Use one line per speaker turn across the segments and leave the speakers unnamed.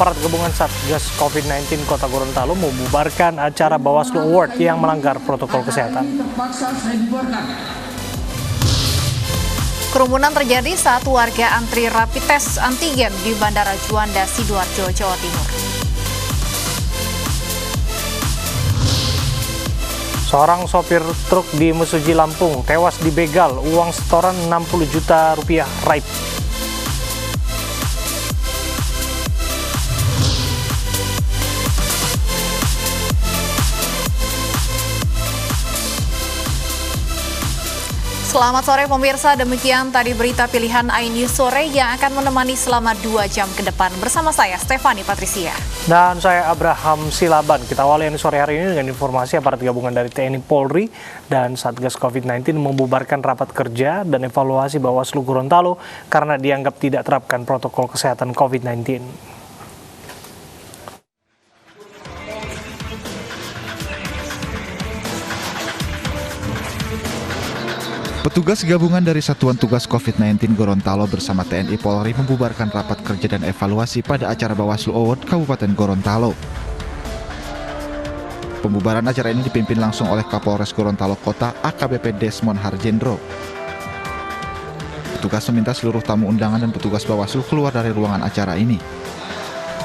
Aparat gabungan Satgas COVID-19 Kota Gorontalo membubarkan acara Bawaslu Award yang melanggar protokol kesehatan.
Kerumunan terjadi saat warga antri rapid test antigen di Bandara Juanda, Sidoarjo, Jawa Timur.
Seorang sopir truk di Mesuji, Lampung tewas dibegal uang setoran 60 juta rupiah raib.
Selamat sore pemirsa, demikian tadi berita pilihan iNews Sore yang akan menemani selama 2 jam ke depan. Bersama saya, Stefani Patricia.
Dan saya, Abraham Silaban. Kita awali sore hari ini dengan informasi aparat gabungan dari TNI Polri dan Satgas COVID-19 membubarkan rapat kerja dan evaluasi Bawaslu Gorontalo karena dianggap tidak terapkan protokol kesehatan COVID-19.
Petugas gabungan dari Satuan Tugas COVID-19 Gorontalo bersama TNI Polri membubarkan rapat kerja dan evaluasi pada acara Bawaslu Award Kabupaten Gorontalo. Pembubaran acara ini dipimpin langsung oleh Kapolres Gorontalo Kota AKBP Desmond Harjendro. Petugas meminta seluruh tamu undangan dan petugas Bawaslu keluar dari ruangan acara ini.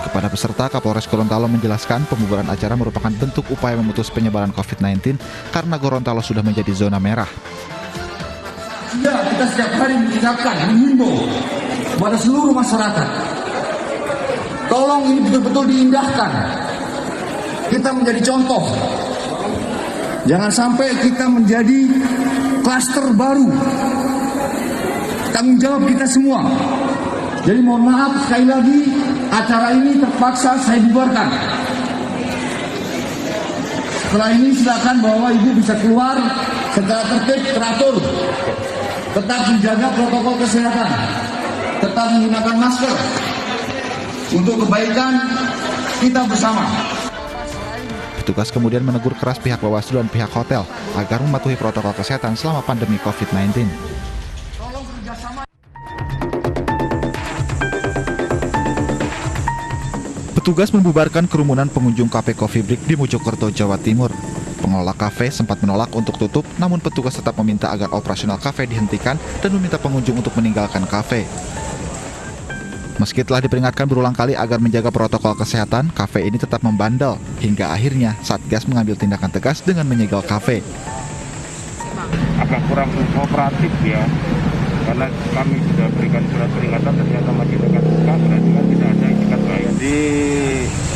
Kepada peserta, Kapolres Gorontalo menjelaskan pembubaran acara merupakan bentuk upaya memutus penyebaran COVID-19 karena Gorontalo sudah menjadi zona merah.
Ya, kita setiap hari mengingatkan, menghimbau kepada seluruh masyarakat. Tolong ini betul-betul diindahkan. Kita menjadi contoh. Jangan sampai kita menjadi klaster baru. Tanggung jawab kita semua. Jadi mohon maaf sekali lagi, acara ini terpaksa saya bubarkan. Setelah ini silakan bahwa Ibu bisa keluar secara tertib, teratur. Tetap menjaga protokol kesehatan, tetap menggunakan masker untuk kebaikan kita bersama.
Petugas kemudian menegur keras pihak Bawaslu dan pihak hotel agar mematuhi protokol kesehatan selama pandemi COVID-19. Petugas membubarkan kerumunan pengunjung kafe Coffee Break di Mojokerto, Jawa Timur. Pengelola kafe sempat menolak untuk tutup, namun petugas tetap meminta agar operasional kafe dihentikan dan meminta pengunjung untuk meninggalkan kafe. Meski telah diperingatkan berulang kali agar menjaga protokol kesehatan, kafe ini tetap membandel. Hingga akhirnya Satgas mengambil tindakan tegas dengan menyegel kafe.
Agak kurang kooperatif ya, karena kami sudah berikan surat peringatan ternyata masih dekat buka, berarti kan tidak ada itikat baik. Jadi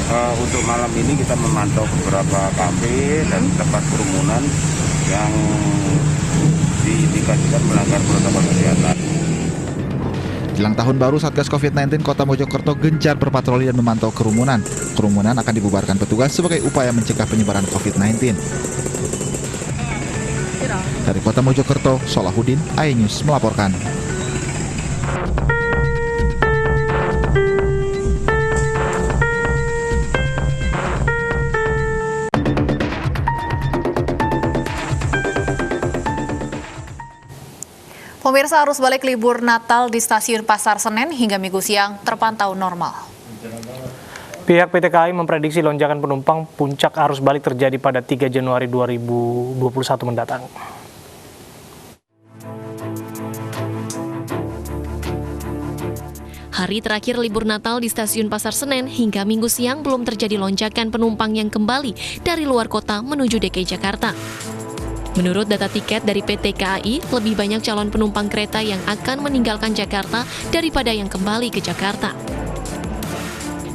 untuk malam ini kita memantau beberapa kafe dan tempat kerumunan yang diindikasikan melanggar protokol kesehatan.
Jelang tahun baru, Satgas COVID-19 Kota Mojokerto gencar berpatroli dan memantau kerumunan. Kerumunan akan dibubarkan petugas sebagai upaya mencegah penyebaran COVID-19. Dari Kota Mojokerto, Solahuddin, iNews melaporkan.
Pemirsa, arus balik libur Natal di Stasiun Pasar Senen hingga Minggu siang terpantau normal.
Pihak PT KAI memprediksi lonjakan penumpang puncak arus balik terjadi pada 3 Januari 2021 mendatang.
Hari terakhir libur Natal di Stasiun Pasar Senen hingga Minggu siang belum terjadi lonjakan penumpang yang kembali dari luar kota menuju DKI Jakarta. Menurut data tiket dari PT KAI, lebih banyak calon penumpang kereta yang akan meninggalkan Jakarta daripada yang kembali ke Jakarta.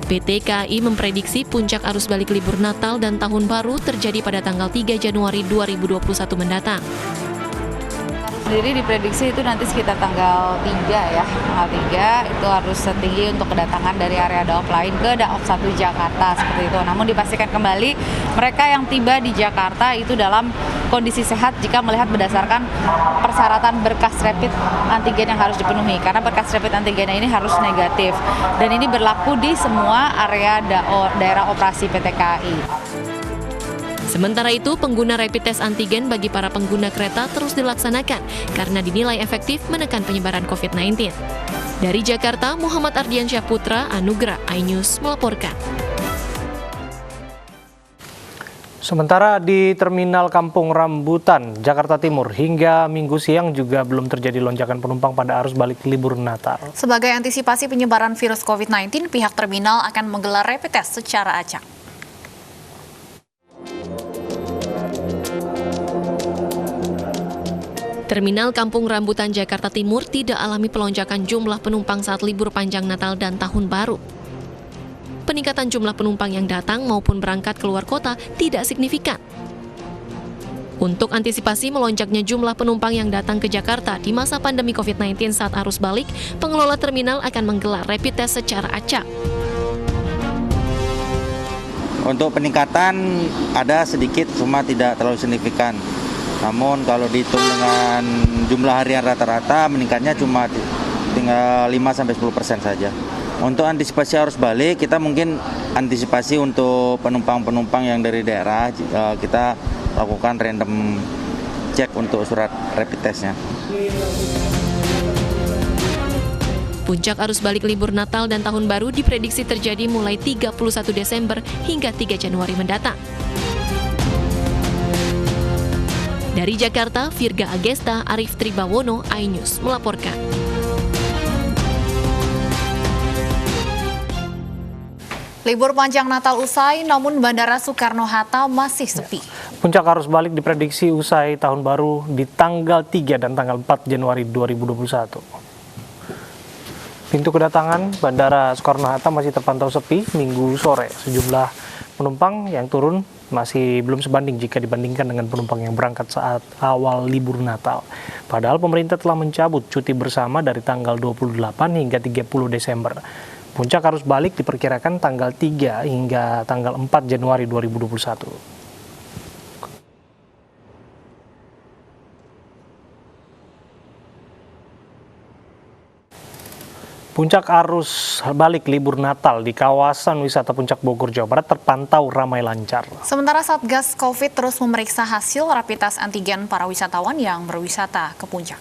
PT KAI memprediksi puncak arus balik libur Natal dan Tahun Baru terjadi pada tanggal 3 Januari 2021 mendatang.
Sendiri diprediksi itu nanti sekitar tanggal 3 ya, tanggal 3 itu harus setinggi untuk kedatangan dari area Daob lain ke Daob 1 Jakarta seperti itu. Namun dipastikan kembali mereka yang tiba di Jakarta itu dalam kondisi sehat jika melihat berdasarkan persyaratan berkas rapid antigen yang harus dipenuhi, karena berkas rapid antigen ini harus negatif dan ini berlaku di semua area daerah operasi PT KAI.
Sementara itu, pengguna rapid test antigen bagi para pengguna kereta terus dilaksanakan karena dinilai efektif menekan penyebaran COVID-19. Dari Jakarta, Muhammad Ardiansyah Putra, Anugerah iNews melaporkan.
Sementara di Terminal Kampung Rambutan, Jakarta Timur, hingga Minggu siang juga belum terjadi lonjakan penumpang pada arus balik libur Natal.
Sebagai antisipasi penyebaran virus COVID-19, pihak terminal akan menggelar rapid test secara acak.
Terminal Kampung Rambutan, Jakarta Timur tidak alami pelonjakan jumlah penumpang saat libur panjang Natal dan Tahun Baru. Peningkatan jumlah penumpang yang datang maupun berangkat keluar kota tidak signifikan. Untuk antisipasi melonjaknya jumlah penumpang yang datang ke Jakarta di masa pandemi COVID-19 saat arus balik, pengelola terminal akan menggelar rapid test secara acak.
Untuk peningkatan ada sedikit, cuma tidak terlalu signifikan. Namun kalau dihitung dengan jumlah harian rata-rata, meningkatnya cuma tinggal 5-10% saja. Untuk antisipasi arus balik, kita mungkin antisipasi untuk penumpang-penumpang yang dari daerah, kita lakukan random cek untuk surat rapid testnya.
Puncak arus balik libur Natal dan Tahun Baru diprediksi terjadi mulai 31 Desember hingga 3 Januari mendatang. Dari Jakarta, Virga Agesta, Arif Tribawono, iNews melaporkan.
Libur panjang Natal usai, namun Bandara Soekarno-Hatta masih sepi.
Puncak arus balik diprediksi usai Tahun Baru di tanggal 3 dan tanggal 4 Januari 2021. Pintu kedatangan Bandara Soekarno-Hatta masih terpantau sepi Minggu sore. Sejumlah penumpang yang turun masih belum sebanding jika dibandingkan dengan penumpang yang berangkat saat awal libur Natal. Padahal pemerintah telah mencabut cuti bersama dari tanggal 28 hingga 30 Desember. Puncak arus balik diperkirakan tanggal 3 hingga tanggal 4 Januari 2021. Puncak arus balik libur Natal di kawasan wisata Puncak Bogor, Jawa Barat terpantau ramai lancar.
Sementara Satgas Covid terus memeriksa hasil rapid test antigen para wisatawan yang berwisata ke puncak.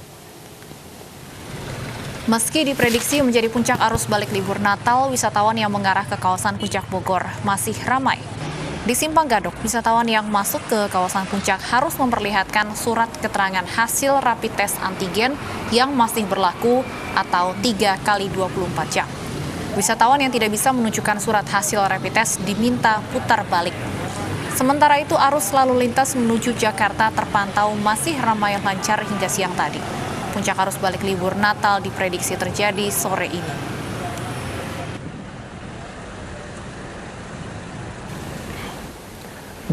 Meski diprediksi menjadi puncak arus balik libur Natal, wisatawan yang mengarah ke kawasan Puncak Bogor masih ramai. Di Simpang Gadok, wisatawan yang masuk ke kawasan puncak harus memperlihatkan surat keterangan hasil rapid test antigen yang masih berlaku atau 3 kali 24 jam. Wisatawan yang tidak bisa menunjukkan surat hasil rapid test diminta putar balik. Sementara itu, arus lalu lintas menuju Jakarta terpantau masih ramai lancar hingga siang tadi. Puncak arus balik libur Natal diprediksi terjadi sore ini.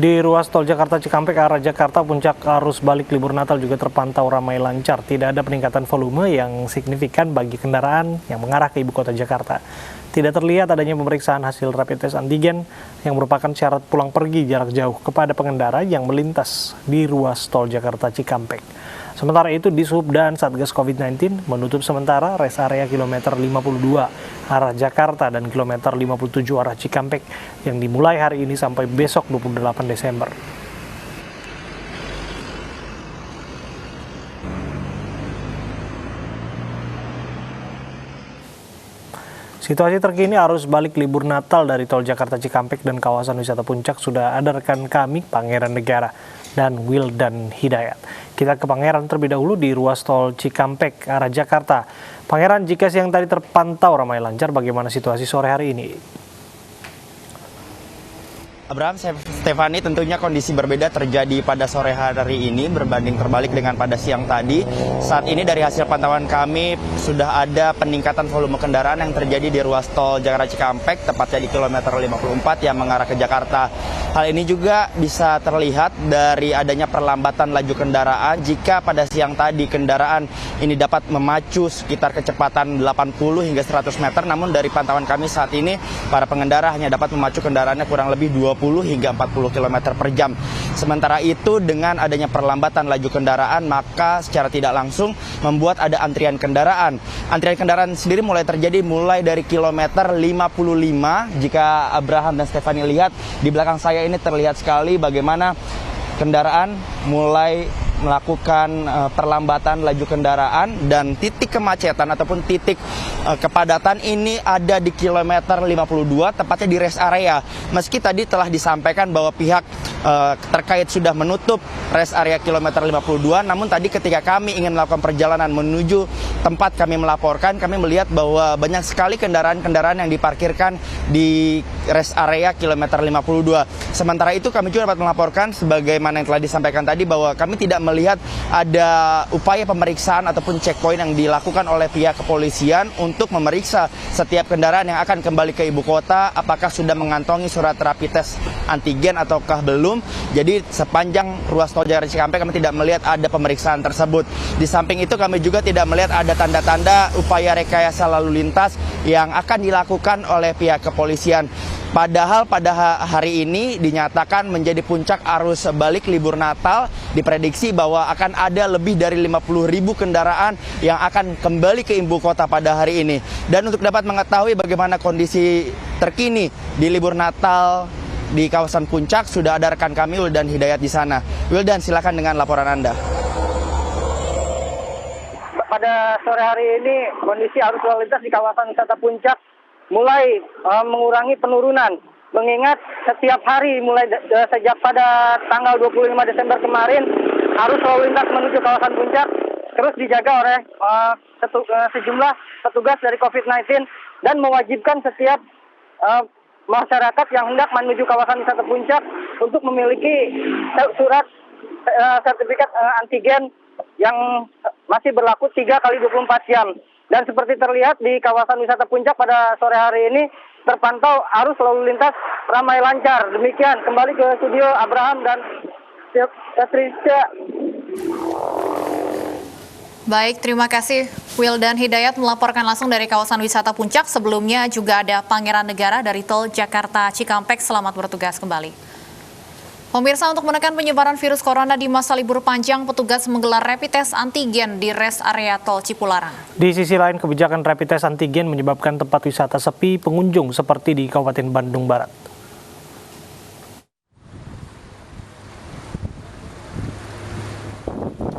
Di ruas tol Jakarta Cikampek arah Jakarta, puncak arus balik libur Natal juga terpantau ramai lancar. Tidak ada peningkatan volume yang signifikan bagi kendaraan yang mengarah ke ibu kota Jakarta. Tidak terlihat adanya pemeriksaan hasil rapid test antigen yang merupakan syarat pulang pergi jarak jauh kepada pengendara yang melintas di ruas tol Jakarta Cikampek. Sementara itu, Dishub dan Satgas COVID-19 menutup sementara rest area kilometer 52 arah Jakarta dan kilometer 57 arah Cikampek yang dimulai hari ini sampai besok 28 Desember. Situasi terkini arus balik libur Natal dari tol Jakarta Cikampek dan kawasan wisata Puncak sudah ada rekan kami, Pangeran Negara dan Wildan Hidayat. Kita ke Pangeran terlebih dahulu di ruas tol Cikampek arah Jakarta. Pangeran, jika siang tadi terpantau ramai lancar, bagaimana situasi sore hari ini?
Abraham, Stefani, tentunya kondisi berbeda terjadi pada sore hari ini berbanding terbalik dengan pada siang tadi. Saat ini dari hasil pantauan kami sudah ada peningkatan volume kendaraan yang terjadi di ruas tol Jakarta Cikampek, tepatnya di kilometer 54 yang mengarah ke Jakarta. Hal ini juga bisa terlihat dari adanya perlambatan laju kendaraan jika pada siang tadi kendaraan ini dapat memacu sekitar kecepatan 80 hingga 100 meter, namun dari pantauan kami saat ini para pengendara hanya dapat memacu kendaraannya kurang lebih 20 hingga 40 km per jam. Sementara itu, dengan adanya perlambatan laju kendaraan, maka secara tidak langsung membuat ada antrian kendaraan. Antrian kendaraan sendiri mulai terjadi mulai dari kilometer 55. Jika Abraham dan Stefani lihat, di belakang saya ini terlihat sekali bagaimana kendaraan mulai melakukan perlambatan laju kendaraan, dan titik kemacetan ataupun titik kepadatan ini ada di kilometer 52, tepatnya di rest area. Meski tadi telah disampaikan bahwa pihak terkait sudah menutup rest area kilometer 52, namun tadi ketika kami ingin melakukan perjalanan menuju tempat kami melaporkan, kami melihat bahwa banyak sekali kendaraan-kendaraan yang diparkirkan di rest area kilometer 52. Sementara itu kami juga dapat melaporkan sebagaimana yang telah disampaikan tadi bahwa kami tidak melihat ada upaya pemeriksaan ataupun checkpoint yang dilakukan oleh pihak kepolisian untuk memeriksa setiap kendaraan yang akan kembali ke ibu kota apakah sudah mengantongi surat rapid test antigen ataukah belum. Jadi sepanjang ruas tol Jakarta Cikampek kami tidak melihat ada pemeriksaan tersebut. Di samping itu kami juga tidak melihat ada tanda-tanda upaya rekayasa lalu lintas yang akan dilakukan oleh pihak kepolisian. Padahal pada hari ini dinyatakan menjadi puncak arus balik libur Natal. Diprediksi bahwa akan ada lebih dari 50.000 kendaraan yang akan kembali ke ibu kota pada hari ini. Dan untuk dapat mengetahui bagaimana kondisi terkini di libur Natal di kawasan Puncak, sudah ada rekan kami Wildan Hidayat di sana. Wildan, silakan dengan laporan Anda.
Pada sore hari ini kondisi arus lalu lintas di kawasan wisata Puncak mulai mengurangi penurunan, mengingat setiap hari mulai sejak pada tanggal 25 Desember kemarin arus lalu lintas menuju kawasan Puncak terus dijaga oleh sejumlah petugas dari COVID-19 dan mewajibkan setiap masyarakat yang hendak menuju kawasan wisata Puncak untuk memiliki surat sertifikat antigen yang masih berlaku 3 kali 24 jam. Dan seperti terlihat di kawasan wisata Puncak pada sore hari ini terpantau arus lalu lintas ramai lancar. Demikian, kembali ke studio Abraham dan Trisha.
Baik, terima kasih Wildan Hidayat melaporkan langsung dari kawasan wisata Puncak. Sebelumnya juga ada Pangeran Negara dari Tol Jakarta Cikampek. Selamat bertugas kembali. Pemirsa, untuk menekan penyebaran virus corona di masa libur panjang, petugas menggelar rapid test antigen di rest area Tol Cipularang.
Di sisi lain, kebijakan rapid test antigen menyebabkan tempat wisata sepi pengunjung seperti di Kabupaten Bandung Barat.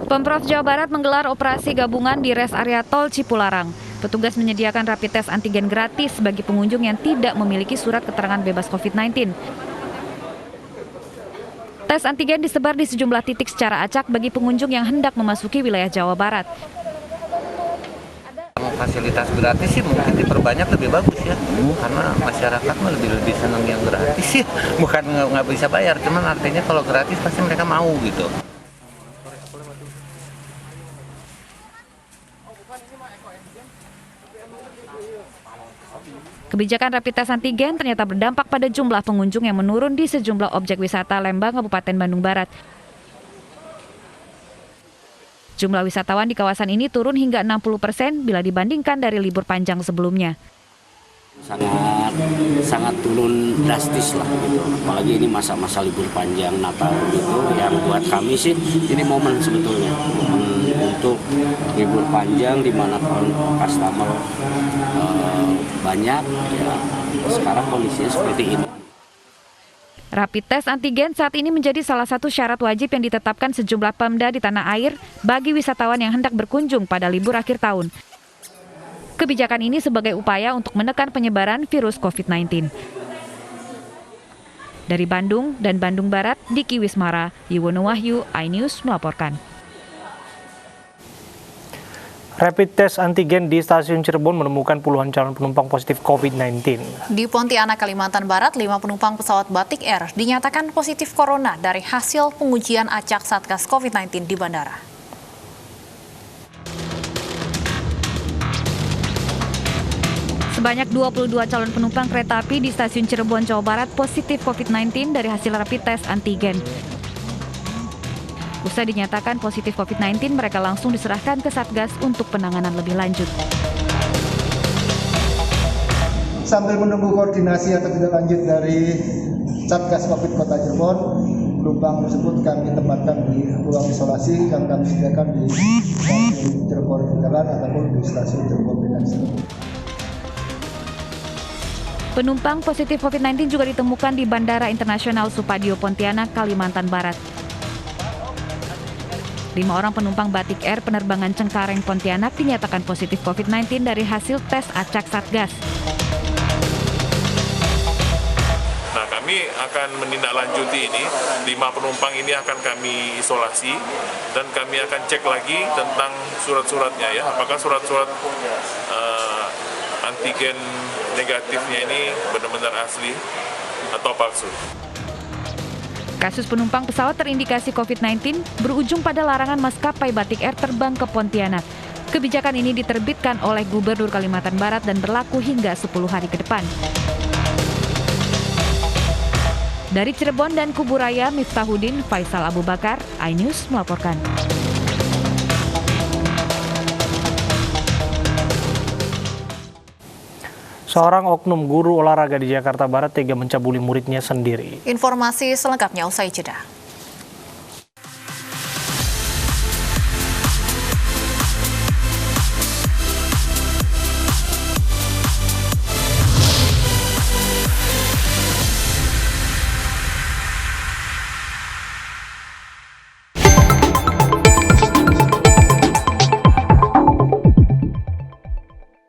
Pemprov Jawa Barat menggelar operasi gabungan di rest area Tol Cipularang. Petugas menyediakan rapid test antigen gratis bagi pengunjung yang tidak memiliki surat keterangan bebas COVID-19. Tes antigen disebar di sejumlah titik secara acak bagi pengunjung yang hendak memasuki wilayah Jawa Barat.
Fasilitas gratis sih mungkin diperbanyak lebih bagus ya, karena masyarakat mah lebih senang yang gratis ya, bukan nggak bisa bayar, cuman artinya kalau gratis pasti mereka mau gitu.
Kebijakan rapid test antigen ternyata berdampak pada jumlah pengunjung yang menurun di sejumlah objek wisata Lembang, Kabupaten Bandung Barat. Jumlah wisatawan di kawasan ini turun hingga 60% bila dibandingkan dari libur panjang sebelumnya.
Sangat turun drastis lah gitu. Apalagi ini masa-masa libur panjang Natal gitu, yang buat kami sih ini momen sebetulnya untuk libur panjang di mana customer banyak ya. Sekarang kondisinya seperti ini.
Rapid test antigen saat ini menjadi salah satu syarat wajib yang ditetapkan sejumlah Pemda di tanah air bagi wisatawan yang hendak berkunjung pada libur akhir tahun. Kebijakan ini sebagai upaya untuk menekan penyebaran virus COVID-19. Dari Bandung dan Bandung Barat, Diki Wismara, Yuwono Wahyu, iNews melaporkan.
Rapid test antigen di stasiun Cirebon menemukan puluhan calon penumpang positif COVID-19.
Di Pontianak, Kalimantan Barat, 5 penumpang pesawat Batik Air dinyatakan positif corona dari hasil pengujian acak Satgas COVID-19 di bandara.
Sebanyak 22 calon penumpang kereta api di stasiun Cirebon, Jawa Barat positif COVID-19 dari hasil rapid test antigen. Usai dinyatakan positif COVID-19, mereka langsung diserahkan ke Satgas untuk penanganan lebih lanjut.
Sambil menunggu koordinasi atau tindak lanjut dari Satgas Covid Kota Cirebon, penumpang tersebut kami tempatkan di ruang isolasi yang kami sediakan di stasiun Cirebon Jalan ataupun di stasiun Cirebon Benasi.
Penumpang positif COVID-19 juga ditemukan di Bandara Internasional Supadio Pontianak, Kalimantan Barat. 5 orang penumpang Batik Air penerbangan Cengkareng Pontianak dinyatakan positif COVID-19 dari hasil tes acak Satgas.
Nah, kami akan menindaklanjuti ini. 5 penumpang ini akan kami isolasi dan kami akan cek lagi tentang surat-suratnya ya. Apakah surat-surat antigen negatifnya ini benar-benar asli atau palsu.
Kasus penumpang pesawat terindikasi COVID-19 berujung pada larangan maskapai Batik Air terbang ke Pontianak. Kebijakan ini diterbitkan oleh Gubernur Kalimantan Barat dan berlaku hingga 10 hari ke depan. Dari Cirebon dan Kuburaya, Miftahudin, Faisal Abu Bakar, iNews melaporkan.
Seorang oknum guru olahraga di Jakarta Barat tega mencabuli muridnya sendiri.
Informasi selengkapnya usai jeda.